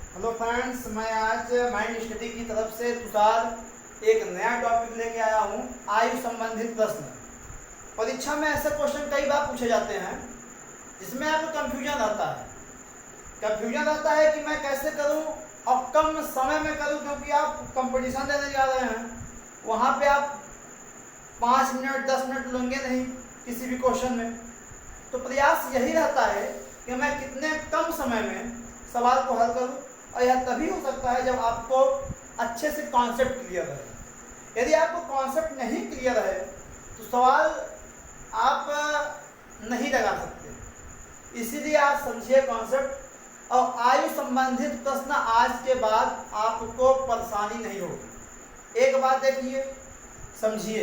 Hello friends, मैं आज mind study की तरफ से तुषार एक नया टॉपिक लेके आया हूँ। आयु संबंधित प्रश्न। परीक्षा में ऐसे क्वेश्चन कई बार पूछे जाते हैं जिसमें आपको कंफ्यूजन रहता है कि मैं कैसे करूँ और कम समय में करूँ, क्योंकि आप कंपटीशन देने जा रहे हैं। वहाँ पे आप 5 मिनट 10 मिनट लेंगे नहीं किसी भी क्वेश्चन में। तो प्रयास यही रहता है कि मैं कितने कम समय में सवाल को हल करूँ, और यह तभी हो सकता है जब आपको अच्छे से कॉन्सेप्ट क्लियर रहे। यदि आपको कॉन्सेप्ट नहीं क्लियर है तो सवाल आप नहीं लगा सकते। इसीलिए आप समझिए कॉन्सेप्ट, और आयु संबंधित प्रश्न आज के बाद आपको परेशानी नहीं होगी। एक बात देखिए, समझिए,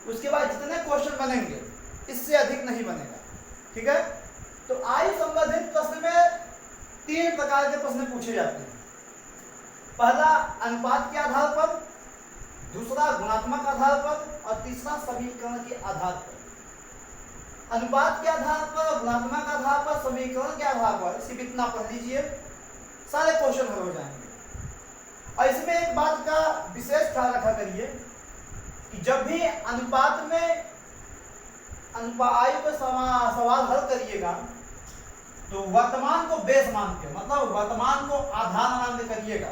उसके बाद जितने क्वेश्चन बनेंगे इससे अधिक नहीं बनेगा। ठीक है? तो आयु संबंधित प्रश्न में 3 प्रकार के प्रश्न पूछे जाते हैं। पहला अनुपात के आधार पर, दूसरा गुणात्मक आधार पर, और तीसरा समीकरण के आधार पर। अनुपात के आधार पर, गुणात्मक आधार पर, समीकरण के आधार पर सिर्फ इतना पढ़ लीजिए, सारे क्वेश्चन हल हो जाएंगे। और इसमें एक बात का विशेष ख्याल रखा करिए कि जब भी अनुपात में आयु का सवाल हल करिएगा तो वर्तमान को बेस मान के, मतलब वर्तमान को आधार मान के करिएगा।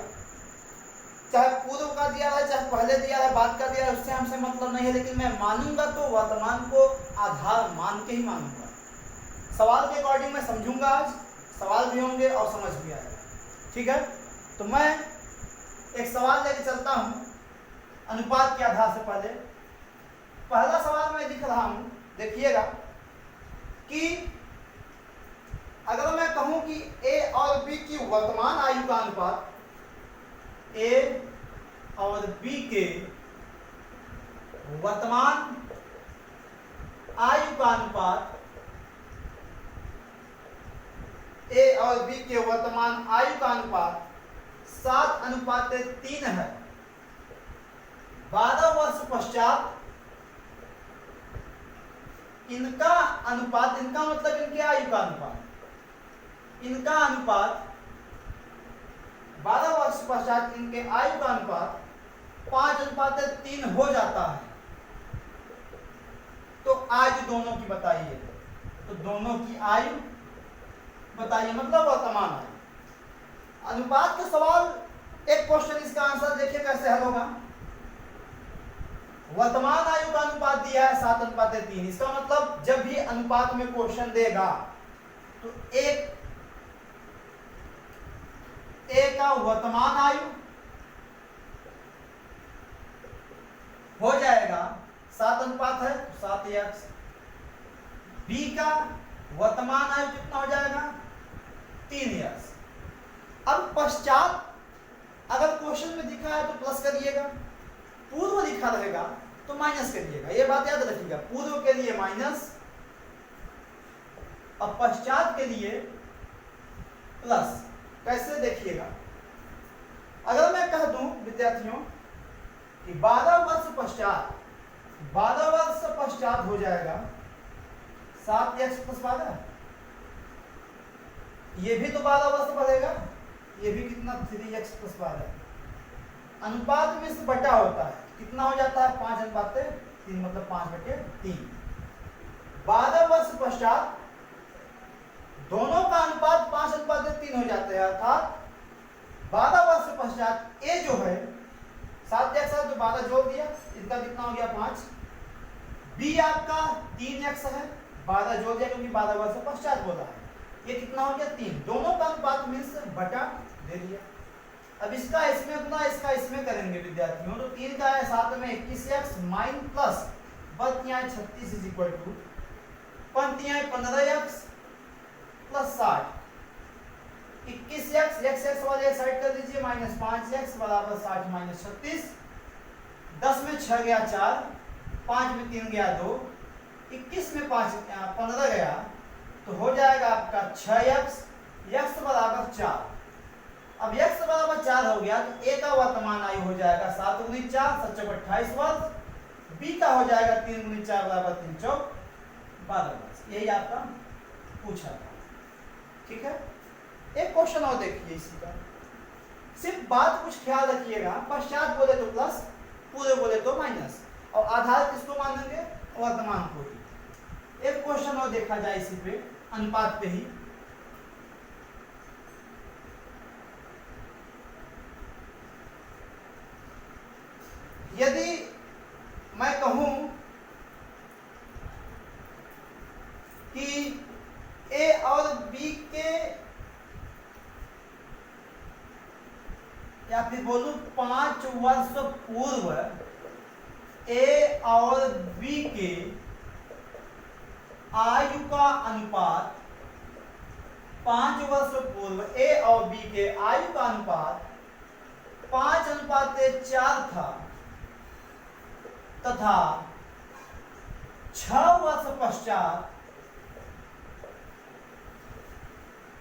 चाहे पूर्व का दिया है, चाहे पहले दिया है, बाद का दिया है, उससे हमसे मतलब नहीं है, लेकिन मैं मानूंगा तो वर्तमान को आधार मान के ही मानूंगा। सवाल के अकॉर्डिंग मैं समझूंगा। आज सवाल भी होंगे और समझ भी आएगा। ठीक है? तो मैं एक सवाल लेके चलता हूँ अनुपात के आधार से। पहला सवाल मैं लिख रहा हूँ, देखिएगा कि अगर मैं कहूं कि A और B की वर्तमान आयु का अनुपात, A और B के वर्तमान आयु का अनुपात, A और B के वर्तमान आयु का अनुपात 7:3 है। 12 वर्ष पश्चात इनका अनुपात, इनका मतलब इनके आयु का अनुपात, इनका अनुपात 12 वर्ष पश्चात इनके आयु का अनुपात 5:3 हो जाता है। तो आयु दोनों की बताइए, तो दोनों की आयु बताइए, मतलब वर्तमान आयु। अनुपात का सवाल, एक क्वेश्चन, इसका आंसर देखिए कैसे हल होगा। वर्तमान आयु का अनुपात दिया है 7:3। इसका मतलब जब भी अनुपात में क्वेश्चन देगा तो A का वर्तमान आयु हो जाएगा 7 अनुपात है तो 7x। B का वर्तमान आयु कितना हो जाएगा? 3x। अब पश्चात अगर क्वेश्चन में दिखा है तो प्लस करिएगा, पूर्व लिखा रहेगा तो माइनस करिएगा। ये बात याद रखिएगा, पूर्व के लिए माइनस और पश्चात के लिए प्लस। कैसे देखिएगा, अगर मैं कह दूं विद्यार्थियों कि 12 वर्ष पश्चात हो जाएगा 7x + 12। ये भी तो 12 वर्ष बढ़ेगा, ये भी कितना 3x + 12। अनुपात में से बटा होता है, कितना हो जाता है? 5:3, मतलब 5/3। 12 वर्ष पश्चात दोनों का अनुपात 5:3 हो जाते हैं, अर्थात 12 वर्ष पश्चात ए जो है 7x है तो 12 जोड़ दिया, इनका कितना हो गया? 5। बी आपका 3x है, 12 जोड़ दिया क्योंकि 12 वर्ष पश्चात बोला है, ये कितना हो गया? 3। दोनों का अनुपात मीन्स बटा दे दिया। अब इसका इसमें गुना, इसका इसमें करेंगे विद्यार्थियों, तो 3 का है 7 में 21x माइनस प्लस बतियाँ 36 इज इक्वल टू पंक्तियाँ 15x + 60। 21x, x वाले एक साइड कर दीजिए, -5x बराबर 60 - 36। 10 में 6 गया 4, 5 में 3 गया 2, 21 में 15 गया तो हो जाएगा आपका 6x, x बराबर 4। अब x बराबर 4 हो गया तो A का वर्तमान आयु हो जाएगा 7 × 4 = 28 वर्ष। B का हो जाएगा 3 × 4 = 3 × 4 12 वर्ष। यही आपका पूछा था। ठीक है? एक क्वेश्चन और देखिए इसी का। सिर्फ बात कुछ ख्याल रखिएगा, पश्चात बोले तो प्लस, पूरे बोले तो माइनस, और आधार किसको मानेंगे? वर्तमान को ही। एक क्वेश्चन और देखा जाए इसी पे, अनुपात पे ही। यदि मैं कहूं कि ए और बी के, या फिर बोलूं 5 वर्ष पूर्व ए और बी के आयु का अनुपात, 5 वर्ष पूर्व ए और बी के आयु का अनुपात 5:4 था, तथा 6 वर्ष पश्चात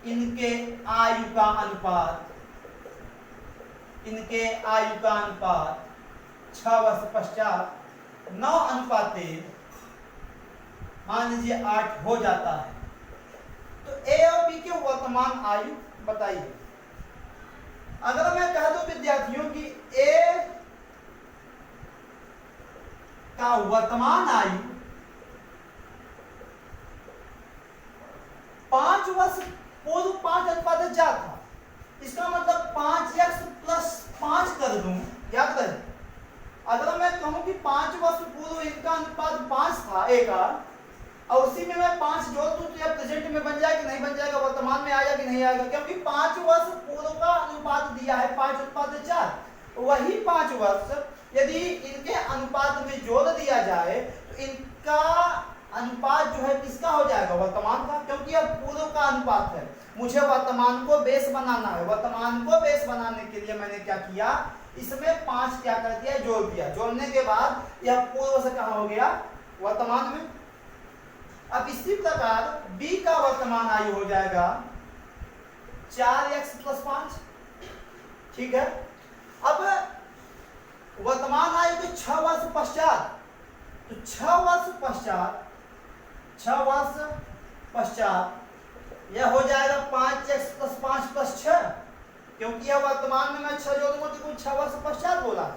इनके आयु का अनुपात 6 वर्ष पश्चात 9:13 मान लीजिए 8 हो जाता है। तो ए और बी के वर्तमान आयु बताइए। अगर मैं कह दूं विद्यार्थियों कि ए का वर्तमान आयु 5 वर्ष पूर्व 5:4 था, इसका मतलब 5x + 5 कर दूं, याद करें। अगर मैं कहूं कि 5 वर्ष पूर्व इनका अनुपात 5 था ए का, और उसी में मैं 5 जोड़ दूं तो यह प्रेजेंट में बन जाएगा कि नहीं बन जाएगा, वर्तमान में आएगा कि नहीं आएगा, क्योंकि 5 वर्ष पूर्व का अनुपात दिया है 5:4, वही 5 वर्ष यदि इनके अनुपात में जोड़ दिया जाए तो इनका अनुपात जो है किसका हो जाएगा? वर्तमान का, क्योंकि यह पूर्व का अनुपात है। मुझे वर्तमान को बेस बनाना है। वर्तमान को बेस बनाने के लिए मैंने क्या किया, इसमें 5 क्या कर दिया, जोड़ दिया। जोड़ने के बाद यह पूर्व से कहां हो गया? वर्तमान में। अब इसी प्रकार बी का वर्तमान आयु हो जाएगा 4x + 5, ठीक है। अब वर्तमान आयु के 6 वर्ष पश्चात, तो 6 वर्ष पश्चात यह हो जाएगा 5x + 5 + 6, क्योंकि यह वर्तमान में मैं 6 जोड़ूंगा तो कुछ 6 वर्ष पश्चात बोला है।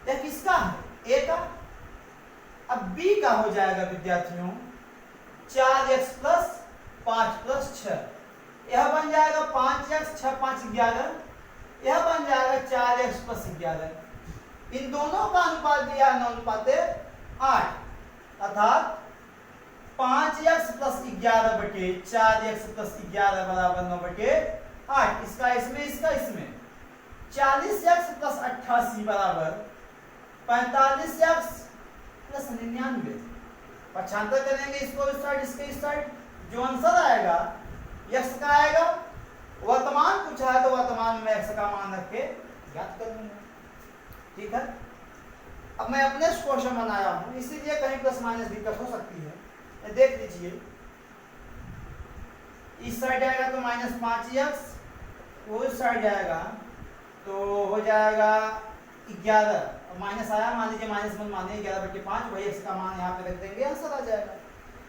यह किसका है? ए का। अब बी का हो जाएगा विद्यार्थियों 4x + 5 + 6, यह बन जाएगा 5x, 6 5 11, यह बन जाएगा 4x + 11। इन दोनों का अनुपात दिया 9:8, अर्थात 5x + 11 बटे 4x + 11 बराबर 9/8। इसका इसमें, इसका इसमें 40x + 88 बराबर 45x + 99। पक्षांतर करेंगे इसको इस साइड, इसके इस साइड, जो आंसर आएगा x का आएगा। वर्तमान पूछा है तो वर्तमान में x का मान रख के ज्ञात कर दूंगा, ठीक है। अब मैं अपने क्वेश्चन बनाया हूं, इसीलिए कहीं प्लस माइनस दिक्कत हो सकती है। देख लीजिए, इस साइड जाएगा तो -5x, वो इस साइड जाएगा तो हो जाएगा 11, और माइनस आया, मान लीजिए माइनस मत मानिए, 11/5, वही x का मान यहाँ पे रख देंगे, आंसर आ जाएगा।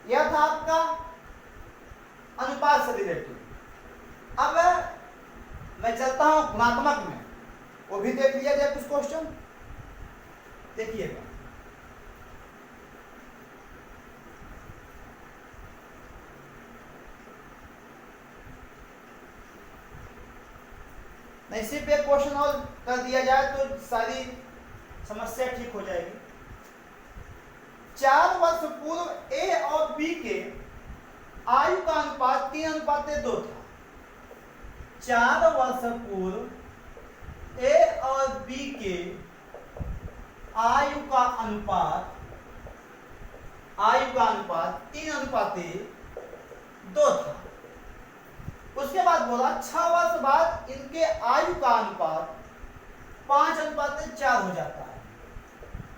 यह था आपका अनुपात से रिलेटेड। अब मैं चलता हूं गुणात्मक में, वो भी देख लिया जाए कुछ क्वेश्चन, देखिएगा। नहीं, सिर्फ एक क्वेश्चन और कर दिया जाए तो सारी समस्या ठीक हो जाएगी। 4 वर्ष पूर्व ए और बी के आयु का अनुपात 3:2 था। 4 वर्ष पूर्व ए और बी के आयु का अनुपात 3:2 था। उसके बाद बोला 6 वर्ष बाद इनके आयु का अनुपात 5:4 हो जाता है।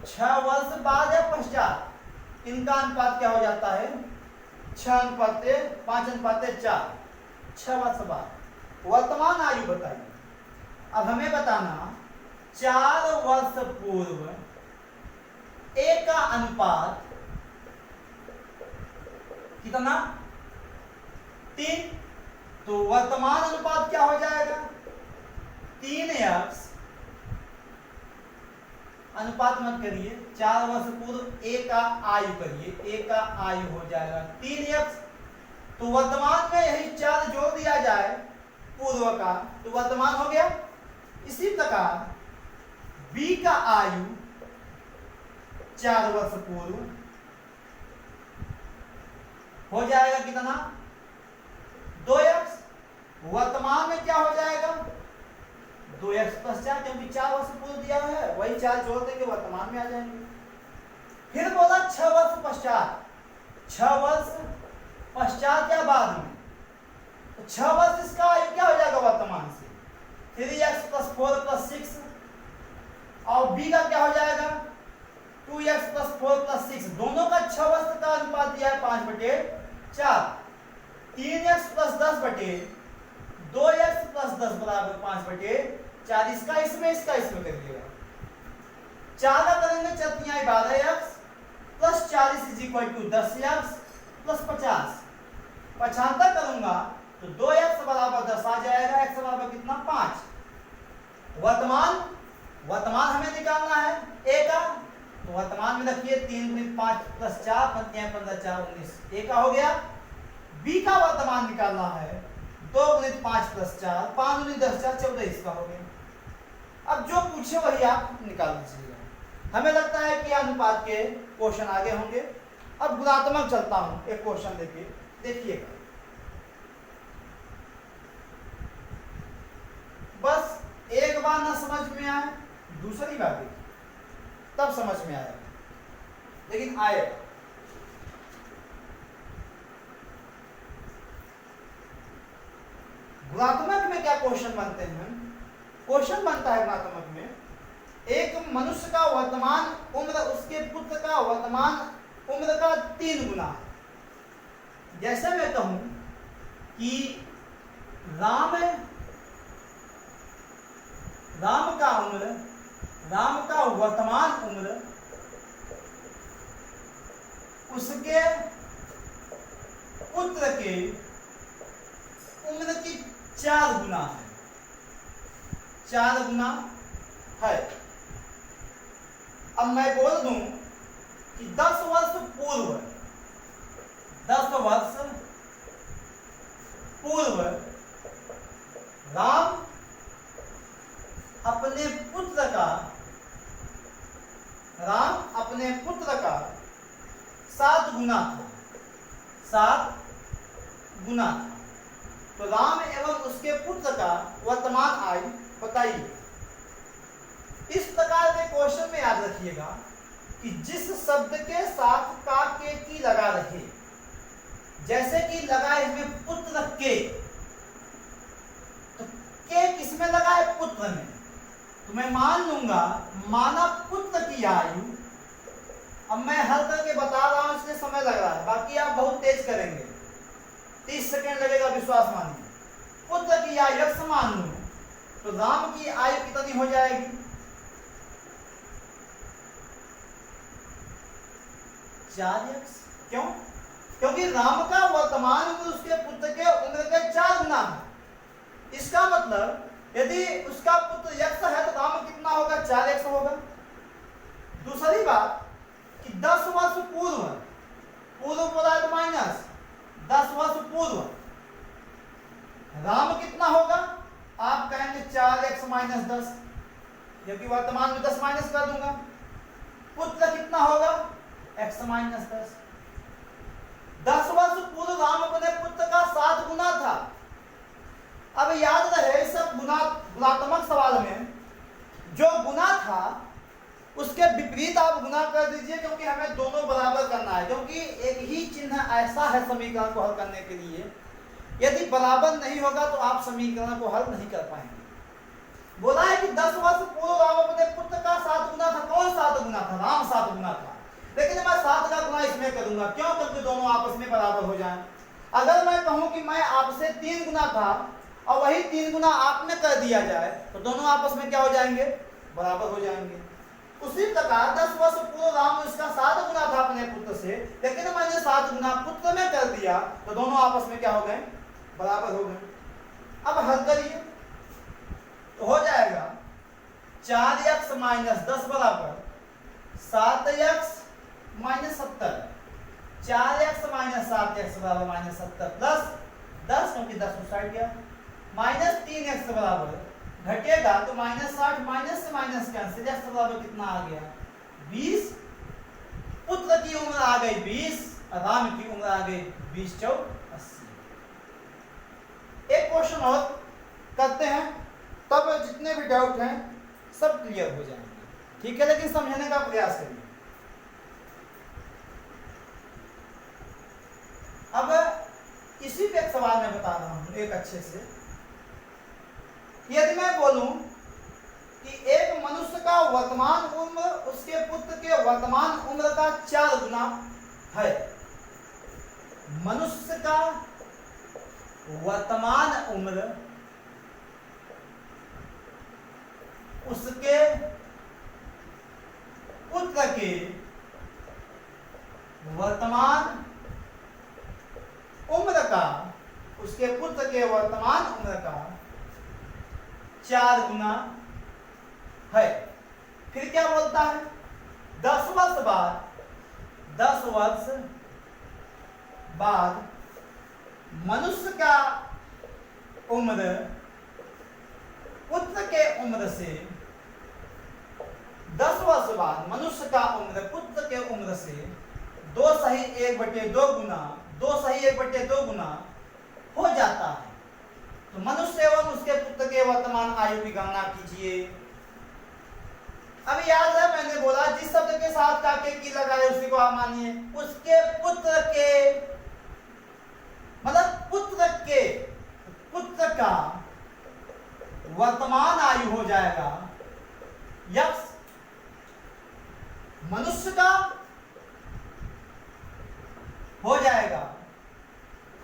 6 वर्ष बाद या पश्चात इनका अनुपात क्या हो जाता है? 5:4। 6 वर्ष बाद वर्तमान आयु बताइए। अब हमें बताना 4 वर्ष पूर्व ए का अनुपात कितना? 3। तो वर्तमान अनुपात क्या हो जाएगा? अनुपात मत करिए, 4 वर्ष पूर्व ए का आयु करिए, ए का आयु हो जाएगा 3x। तो वर्तमान में यही 4 जोड़ दिया जाए पूर्व का तो वर्तमान हो गया। इसी प्रकार बी का आयु 4 वर्ष पूर्व हो जाएगा कितना 2x। वर्तमान में क्या हो जाएगा 2x + 4, क्योंकि 4 वर्ष पूर्व दिया हुआ है, वही 4 जोड़ देंगे वर्तमान में आ जाएंगे। फिर बोला 6 वर्ष पश्चात, 6 वर्ष पश्चात या बाद में, तो 6 वर्ष इसका आयु क्या हो जाएगा वर्तमान से 3x + 4 + 6, और b का क्या हो जाएगा 2x + 4 + 6। दोनों का 6 वर्ष का अनुपात दिया है 5/4, 3x + 10/2x + 10 बराबर 5/4। इसका इसमें करिएगा, 4 का करेंगे 4 × 12x + 40 = 10x + 50। 75 करूंगा तो 2x बराबर 10 आ जाएगा, x बराबर कितना 5। वर्तमान हमें निकालना है a का, तो वर्तमान में रखिए 3 × 5 + 4 = 15 × 4 = 19, a का हो गया। b का वर्तमान निकालना है 2 × 5 + 4 5 × 10 = 14, इसका हो गया। अब जो पूछे वही आप निकाल दीजिएगा। हमें लगता है कि अनुपात के क्वेश्चन आगे होंगे। अब गुणात्मक चलता हूं, एक क्वेश्चन लेके देखिएगा। बस एक बार ना समझ में आए दूसरी बार देखिए तब समझ में आएगा, लेकिन आएगा। गुणात्मक में क्या क्वेश्चन बनते हैं, क्वेश्चन बनता है गुणात्मक में, एक मनुष्य का वर्तमान उम्र उसके पुत्र का वर्तमान उम्र का 3 गुना है। जैसे मैं कहूं कि राम का वर्तमान उम्र उसके पुत्र के उम्र की 4 गुना है, 4 गुना है। अब मैं बोल दूं कि 10 वर्ष पूर्व राम अपने पुत्र का 7 गुना था, 7 गुना था। तो राम एवं उसके पुत्र का वर्तमान आयु बताइए। इस प्रकार के क्वेश्चन में याद रखिएगा कि जिस शब्द के साथ का के की लगा रहे, जैसे कि लगा इसमें पुत्र के, तो के किसमें लगा है पुत्र में, तो मैं मान लूंगा माना पुत्र की आयु। अब मैं हल करके बता रहा हूं इसलिए समय लग रहा है, बाकी आप बहुत तेज करेंगे, 30 सेकेंड लगेगा, विश्वास मानिए। पुत्र की आयु x मान लूं तो राम की आयु कितनी हो जाएगी 4x। क्यों? क्योंकि राम का वर्तमान उम्र उसके पुत्र के उम्र के 4 गुना है। इसका मतलब यदि उसका पुत्र x है तो राम कितना होगा 4x होगा। दूसरी बात कि 10 वर्ष पूर्व बोला तो माइनस 10 वर्ष पूर्व राम कितना होगा, आप कहेंगे 4x - 10, क्योंकि वर्तमान में 10 माइनस कर दूंगा। पुत्र कितना होगा x - 10। 10 वर्ष पूर्व राम अपने पुत्र का 7 गुना था। अब याद रहे सब गुणात्मक सवाल में जो गुना था उसके विपरीत आप गुना कर दीजिए, क्योंकि हमें दोनों बराबर करना है। क्योंकि एक ही चिन्ह ऐसा है समीकरण को हल करने के लिए, यदि बराबर नहीं होगा तो आप समीकरण को हल नहीं कर पाएंगे। बोला है कि 10 वर्ष पूर्व राम अपने पुत्र का 7 गुना था। कौन 7 गुना था? राम 7 गुना था। लेकिन मैं 7 का गुना इसमें करूंगा, क्यों? क्योंकि दोनों आपस में बराबर हो जाएं। अगर मैं कहूं कि मैं आपसे 3 गुना था और वही 3 गुना आपने कर दिया जाए तो दोनों आपस में क्या हो जाएंगे? बराबर हो जाएंगे। उसी प्रकार 10 वर्ष पूर्व राम उसका 7 गुना था अपने पुत्र से, लेकिन मैंने 7 गुना पुत्र में कर दिया तो दोनों आपस में क्या हो गए? बराबर हो गए। अब हल करिए तो हो जाएगा 4x - 10 बराबर 7x minus 70, 4x minus 7x बराबर माइनस 70 प्लस 10 क्योंकि 10 उस साइड गया, माइनस 3x बराबर घटेगा तो माइनस 60, माइनस से माइनस कैंसिल, x बराबर कितना आ गया 20। पुत्र की उम्र आ गई 20, राम की उम्र आ गई 20 चौक 80। एक क्वेश्चन और करते हैं, तब जितने भी डाउट हैं सब क्लियर हो जाएंगे, ठीक है, लेकिन समझने का प्रयास करिए। अब इसी पे एक सवाल मैं बता रहा हूं एक अच्छे से, यदि मैं बोलूं कि एक मनुष्य का वर्तमान उम्र उसके पुत्र के वर्तमान उम्र का 4 गुना है, मनुष्य का वर्तमान उम्र उसके पुत्र के वर्तमान उम्र का, उसके पुत्र के वर्तमान उम्र का 4 गुना है। फिर क्या बोलता है 10 वर्ष बाद, 10 वर्ष बाद मनुष्य का उम्र पुत्र के उम्र से, 10 वर्ष बाद मनुष्य का उम्र पुत्र के उम्र से 2 सही 1/2 गुना, 2 सही 1/2 गुना हो जाता है। तो मनुष्य एवं उसके पुत्र के वर्तमान आयु की गणना कीजिए। अब याद है मैंने बोला जिस शब्द के साथ का के की लगाए उसी को आप मानिए, उसके पुत्र के मतलब पुत्र का वर्तमान आयु हो जाएगा यक्स, मनुष्य का हो जाएगा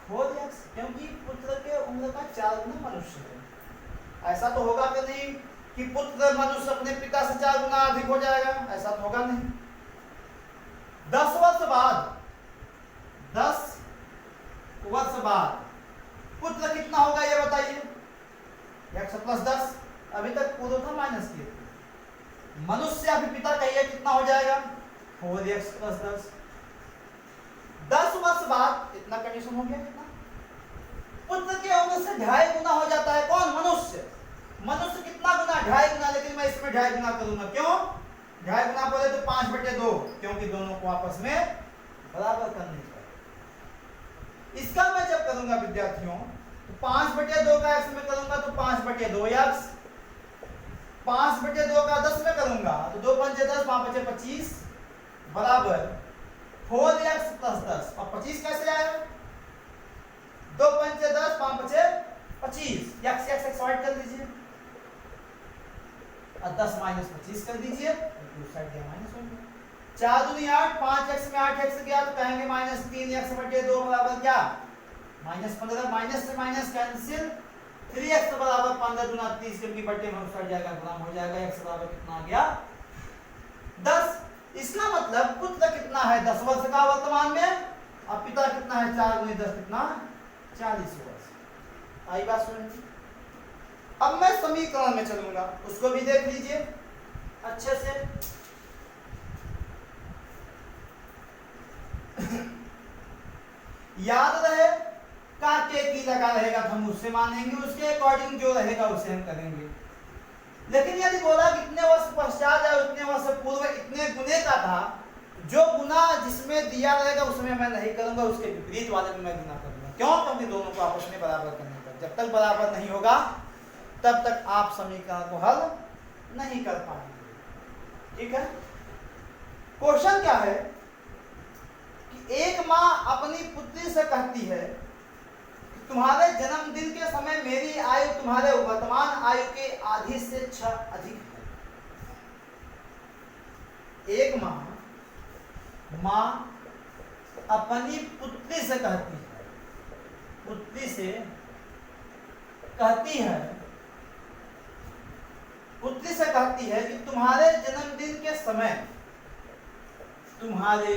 4x, क्योंकि पुत्र के उम्र का 4 गुना मनुष्य है। ऐसा तो होगा कि नहीं कि पुत्र मनुष्य अपने पिता से 4 गुना अधिक हो जाएगा, ऐसा तो होगा नहीं। 10 वर्ष बाद, 10 वर्ष बाद पुत्र कितना होगा ये बताइए, x प्लस 10, अभी तक पूर्व था माइनस किए, मनुष्य अभी पिता कहिए कितना हो जाएगा 4x प्लस 10। 10 वर्ष बाद इतना कंडीशन हो गया, कितना पुत्र के उम्र से 2.5 गुना हो जाता है कौन, मनुष्य। मनुष्य कितना गुना 2.5 गुना, लेकिन मैं इसमें 2.5 गुना करूंगा, क्यों 2.5 गुना बोले तो 5/2, क्योंकि दोनों को आपस में बराबर करने का। इसका मैं जब करूंगा विद्यार्थियों तो 5/2 का x में करूंगा तो 5/2x, 5/2 का 10 में करूंगा तो 2 पंचे 10, 5 5 25 बराबर 4x प्लस 10, और 25 कैसे आया 2 पंचे 10, 5 5 25, x ऐड कर दीजिए और 10 माइनस 25 कर दीजिए, दूसरी साइड गया माइनस हो गया, 4 दूनी 8, 5x में 8x गया तो कहेंगे माइनस 3x/2 बराबर क्या -15, माइनस से माइनस कैंसिल, 3x बराबर 15 गुना 30, क्योंकि बट्टे में उस जाएगा गुना हो जाएगा, x बराबर कितना आ गया 10। इसका मतलब पुत्र कितना है 10 वर्ष का वर्तमान में, और पिता कितना है 4 गुनी 10 कितना 40 वर्ष। आई बात सुनिए। अब मैं समीकरण में चलूंगा, उसको भी देख लीजिए अच्छे से। याद रहे का के की लगा रहेगा तो हम उससे मानेंगे, उसके अकॉर्डिंग जो रहेगा उसे हम करेंगे। लेकिन यदि बोला कि इतने वर्ष पश्चात या उतने वर्ष पूर्व इतने गुने का था, जो गुना जिसमें दिया रहेगा उसमें मैं नहीं करूंगा, उसके विपरीत वाले में मैं गुना करूंगा। क्यों, क्योंकि दोनों को आपस में बराबर करने का, जब तक बराबर नहीं होगा तब तक आप समीकरण को हल नहीं कर पाएंगे। ठीक है, क्वेश्चन क्या है कि एक माँ अपनी पुत्री से कहती है कि तुम्हारे जन्मदिन के समय मेरी आयु तुम्हारे वर्तमान आयु के आधी से 6 अधिक है। एक माँ अपनी पुत्री से कहती है, पुत्री से कहती है, पुत्री से कहती है कि तुम्हारे जन्मदिन के समय, तुम्हारे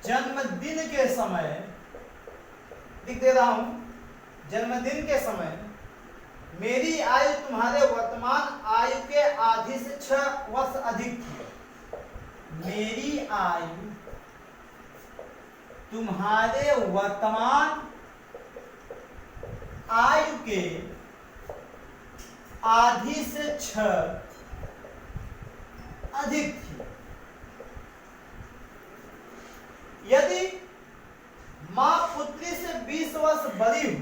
जन्मदिन के समय, लिख दे रहा हूं, जन्मदिन के समय मेरी आयु तुम्हारे वर्तमान आयु के आधी से 6 वर्ष अधिक मेरी आयु तुम्हारे वर्तमान आयु के आधी से 6 अधिक थी। यदि मां पुत्री से 20 वर्ष बड़ी हो,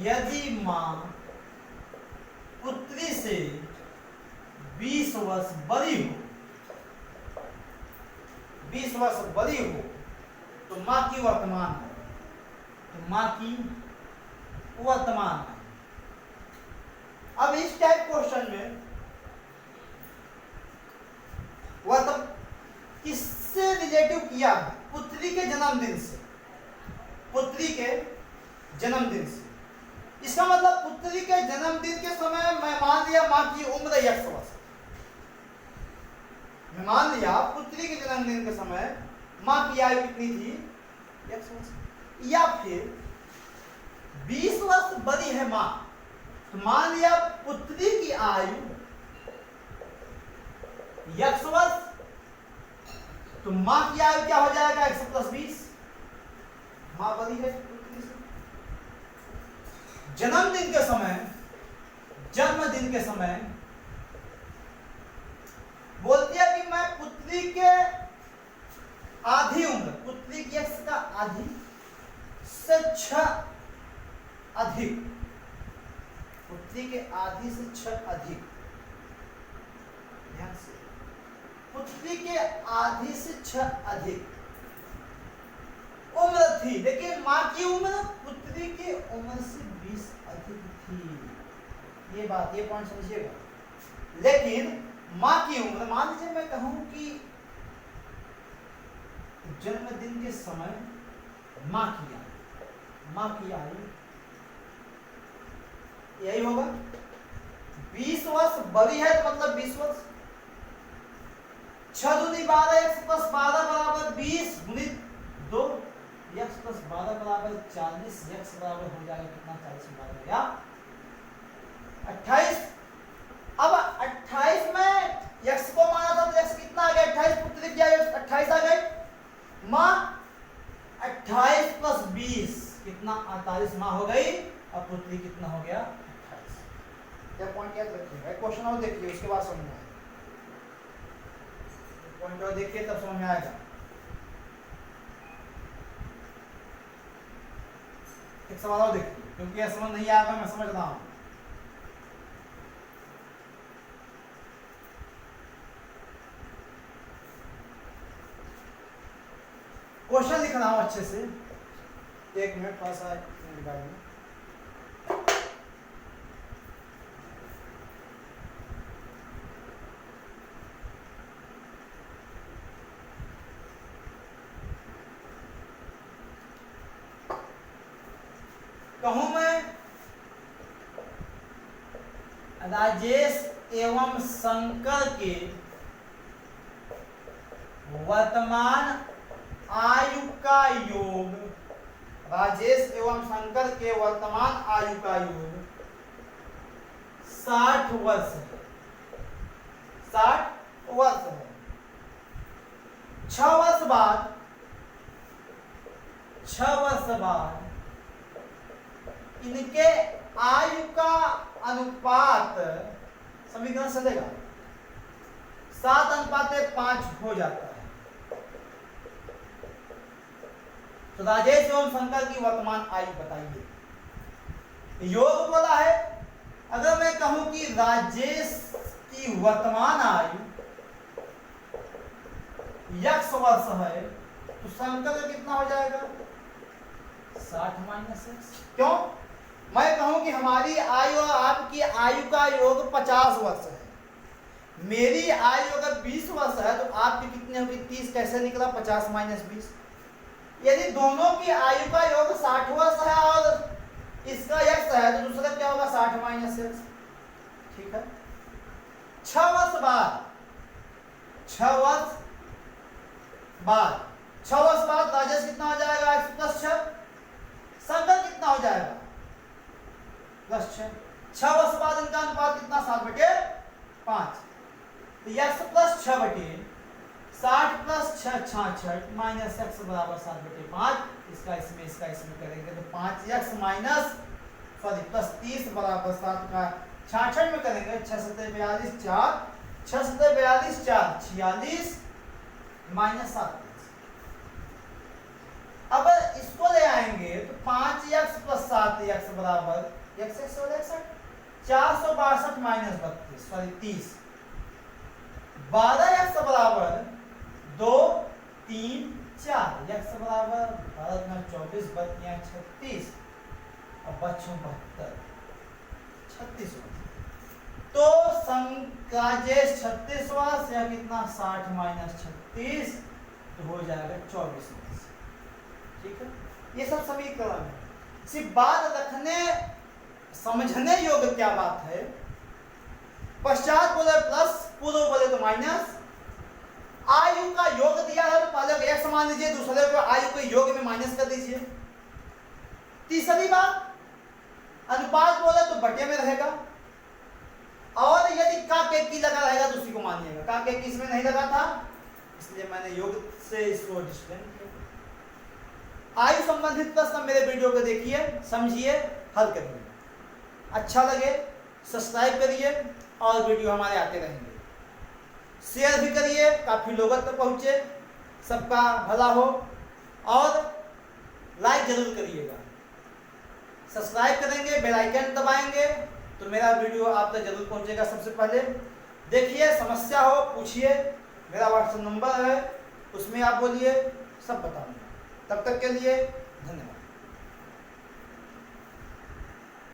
यदि मां पुत्री से 20 वर्ष बड़ी हो, 20 वर्ष बड़ी हो, तो मां की वर्तमान है, तो मां की वर्तमान है। अब इस टाइप क्वेश्चन में किससे रिलेटिव किया है? पुत्री के जन्मदिन से, पुत्री के जन्मदिन से। इसका मतलब पुत्री के जन्मदिन के समय मैं मान लिया मां की उम्र 100 वर्ष, मैं मान लिया पुत्री के जन्मदिन के समय मां की आयु कितनी थी? 100 वर्ष। या फिर 20 वर्ष बड़ी है मां, तो मान लिया पुत्री की आयु 100 वर्ष, तो मां की आयु क्या हो जाएगा? 100 + 20। मां बड़ी है पुत्री से। जन्मदिन के समय, जन्मदिन के समय बोलती है कि मैं पुत्री के आधी उम्र, पुत्री की एक्स का आधी से 6 अधिक, पुत्री के आधी से 6 अधिक, ध्यान से, पुत्री के आधी से 6 अधिक उम्र थी, लेकिन मां की उम्र पुत्री की उम्र से 20 अधिक थी। ये बात, ये पॉइंट समझिएगा। लेकिन मां की उम्र, मान लीजिए मैं कहूं कि जन्मदिन के समय मां की आयु यही होगा, 20 वर्ष बड़ी है, तो मतलब 20 वर्ष, 6 दूनी 12, x + 12 बराबर 20 गुणित 2, x + 12 बराबर 40, x बराबर हो जाएगा कितना? 40 बराबर या 28। अब 28 में x को माना था, तो x कितना आ गया? 28, पुत्री की आयु 28 आ गई। मां 28 + 20 कितना? 48 मां हो गई। अब पुत्री कितना हो गया? 28। यह पॉइंट याद रखिएगा। क्वेश्चन और देखिए, उसके बाद समझ में आएगा। पॉइंट और देखिए, तब समझ में आएगा। एक सवाल और देखिए, क्योंकि यह समझ नहीं आएगा, मैं समझ रहा हूं। क्वेश्चन लिख रहा हूं अच्छे से, 1 मिनट, थोड़ा सा निकालिए। कहूं मैं राजेश एवं शंकर के वर्तमान आयु का योग, राजेश एवं शंकर के वर्तमान आयु का योग 60 वर्ष है, 60 वर्ष है। 6 वर्ष बाद, 6 वर्ष बाद इनके आयु का अनुपात समीकरण चलेगा, 7:5 हो जाता है। तो राजेश एवं शंकर की वर्तमान आयु बताइए। योग बोला है, अगर मैं कहूं कि राजेश की वर्तमान आयु 100 वर्ष है, तो शंकर का कितना हो जाएगा? 60 - 6। क्यों? मैं कहूं कि हमारी आयु और आपकी आयु का योग 50 वर्ष है। मेरी आयु अगर 20 वर्ष है, तो आपकी कितनी होगी? 30। कैसे निकला? 50 - 20। यदि दोनों की आयु का योग 60 वर्ष है और इसका x है, तो दूसरा क्या होगा? 60 - 6। ठीक है। 6 वर्ष बाद, 6 वर्ष बाद राजेश कितना हो जाएगा? x + 6। शंकर कितना हो जाएगा? +6। 6 वर्ष बाद इनका अनुपात कितना? 7/5। तो x + 6/5 60 प्लस 6 66 माइनस x बराबर 7/5। इसका इसमें करेंगे तो 5x माइनस सॉरी प्लस 30 बराबर 7 का 66 में करेंगे 6 7 42 4 6 7 42 4 46 माइनस 7। अब इसको ले आएंगे तो 5x प्लस 7x बराबर x 462 माइनस 32 सॉरी 30। 12x बराबर 2 3 4 x बराबर 12 में 24 बतियां 36 और बच्चों 72 36। तो संकाजेश 36वां या कितना 60 माइनस 36 तो हो जाएगा 24। ठीक है, ये सब समीकरण है। सिर्फ बात रखने समझने योग्य क्या बात है, पश्चात बोले प्लस पूर्व बोले तो माइनस। आयु का योग दिया है तो पहले को x मान लीजिए, दूसरे को आयु के योग में माइनस कर दीजिए। तीसरी बात अनुपात बोले तो बटे में रहेगा, और यदि का के की लगा रहेगा तो उसी को मानिएगा। का के की इसमें नहीं लगा था इसलिए मैंने योग से इसको डिस्प्ले किया। आयु संबंधित प्रश्न मेरे वीडियो को देखिए, समझिए, हल करिए। अच्छा लगे सब्सक्राइब करिए और वीडियो हमारे आते रहेंगे। शेयर भी करिए, काफी लोगों तक पहुंचे, सबका भला हो। और लाइक जरूर करिएगा, सब्सक्राइब करेंगे, बेल आइकन दबाएंगे तो मेरा वीडियो आप तक जरूर पहुंचेगा सबसे पहले। देखिए, समस्या हो पूछिए, मेरा व्हाट्सएप नंबर है उसमें आप बोलिए, सब बताऊंगा। तब तक के लिए